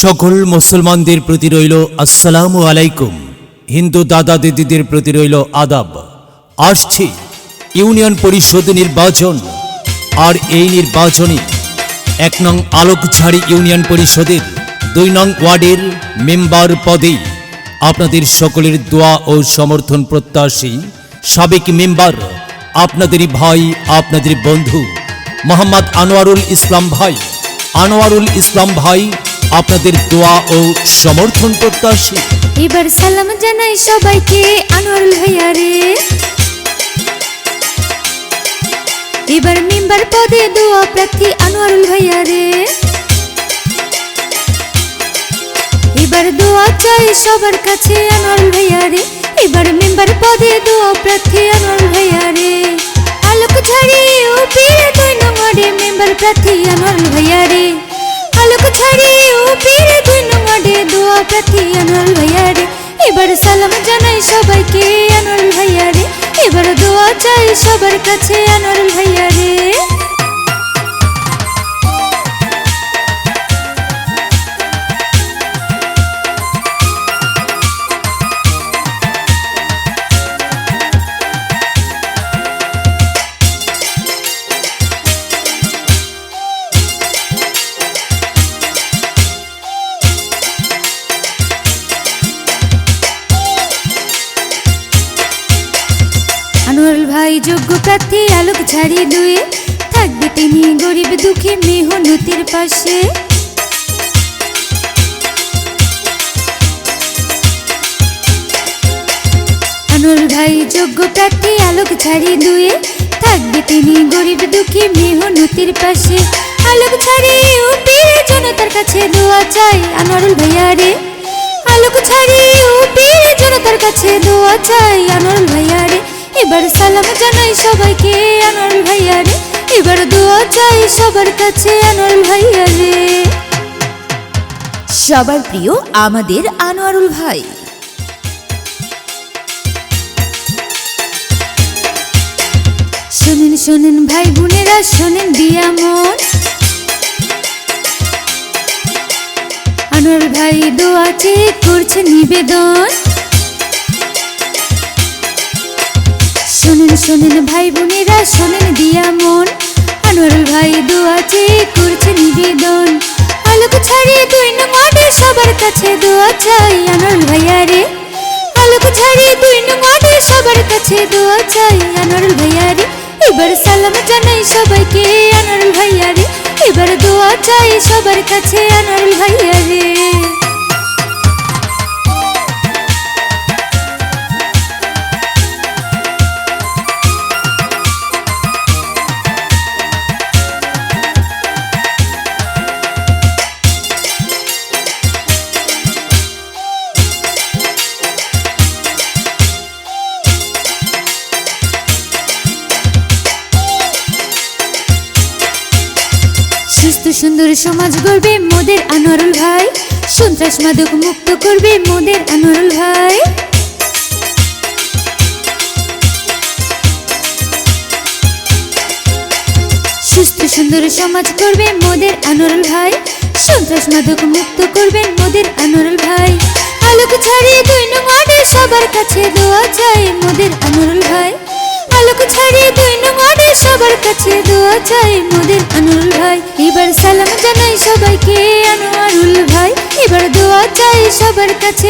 সকল মুসলমানদের প্রতি রইল আসসালামু আলাইকুম। হিন্দু দাদা দিদিদের প্রতি রইল আদাব। আসছে ইউনিয়ন পরিষদ নির্বাচন, আর এই নির্বাচনে ১ নং আলোকঝাড়ি ইউনিয়ন পরিষদের ২ নং ওয়ার্ডের মেম্বার পদে আপনাদের সকলের দোয়া ও সমর্থন প্রত্যাশী সাবেক মেম্বার আপনাদেরই ভাই, আপনাদের বন্ধু মোহাম্মদ আনোয়ারুল ইসলাম ভাই। আনোয়ারুল ইসলাম ভাই আপনাদের দোয়া ও সমর্থন প্রত্যাশী। এবার সালাম জানাই সবাইকে আনোয়ারুল ভাইয়া রে। এবার মেম্বার পদে দোয়া প্রার্থী আনোয়ারুল ভাইয়া রে। এবার দোয়া চাই সবার কাছে আনোয়ারুল ভাইয়া রে। এবার মেম্বার পদে দোয়া প্রার্থী আনোয়ারুল ভাইয়া রে। আলোকঝাড়ি উপীর ২ নং ওয়ার্ডে মেম্বার প্রার্থী আনোয়ারুল ভাইয়া রে। আলোকঝাড়ি উপীর ২ নং ওয়ার্ডে দোয়া প্রার্থী আনোয়ারুল ভাইয়া রে। এবার সালাম জানাই সবাইকে আনোয়ারুল ভাইয়া রে। এবার দোয়া চাই সবার কাছে আনোয়ারুল ভাইয়া রে। আনোয়ারুল ভাই যোগ্য প্রার্থী আলোকঝাড়ি ২, থাকবে তিনি গরিব দুঃখী মেহনতির পাশে। আনোয়ারুল ভাই যোগ্য প্রার্থী আলোকঝাড়ি ২, থাকবে তিনি গরিব দুঃখী মেহনতির পাশে। আলোকঝাড়ি উপীর জনতার কাছে দোয়া চাই আনোয়ারুল ভাইয়া রে। আলোকঝাড়ি উপীর জনতার কাছে দোয়া চাই আনোয়ারুল ভাইয়া রে। এবার সালাম জানাই সবাইকে আনোয়ারুল ভাইয়া রে। এবার দোয়া চাই সবার কাছে আনোয়ারুল ভাইয়া রে। সবার প্রিয় আমাদের আনোয়ারুল ভাই। শোনেন শোনেন ভাই বোনেরা, শোনেন দিয়া মন। আনোয়ারুল ভাই দোয়া চেয়ে করছে নিবেদন। শোনেন শোনেন ভাই বোনেরা, শোনেন দিয়া মন। আনোয়ারুল ভাই দোয়া চেয়ে করছে নিবেদন। আলোকঝাড়ি ২ নং ওয়ার্ডে সবার কাছে দোয়া চাই আনোয়ারুল ভাইয়া রে। আলোকঝাড়ি ২ নং ওয়ার্ডে সবার কাছে দোয়া চাই আনোয়ারুল ভাইয়া রে। এবার সালাম জানাই সবাইকে আনোয়ারুল ভাইয়া রে। এবার দোয়া চাই সবার কাছে আনোয়ারুল ভাইয়া রে। সুস্থ সুন্দর সমাজ গড়বে মোদের আনোয়ারুল ভাই। সন্ত্রাস মাদক মুক্ত করবে মোদের আনোয়ারুল ভাই। সুস্থ সুন্দর সমাজ করবে মোদের আনোয়ারুল ভাই। সন্ত্রাস মাদক মুক্ত করবেন মোদের আনোয়ারুল ভাই। আলোকঝাড়ি ২ নং ওয়ার্ডে সবার কাছে দোয়া চাই মোদের আনোয়ারুল ভাই। আলোকঝাড়ি ২ নং ওয়ার্ডে সবার কাছে দোয়া চাই মোদের আনোয়ারুল ভাই। এবার সালাম জানাই সবাইকে আনোয়ারুল ভাই। এবার দোয়া চাই সবার কাছে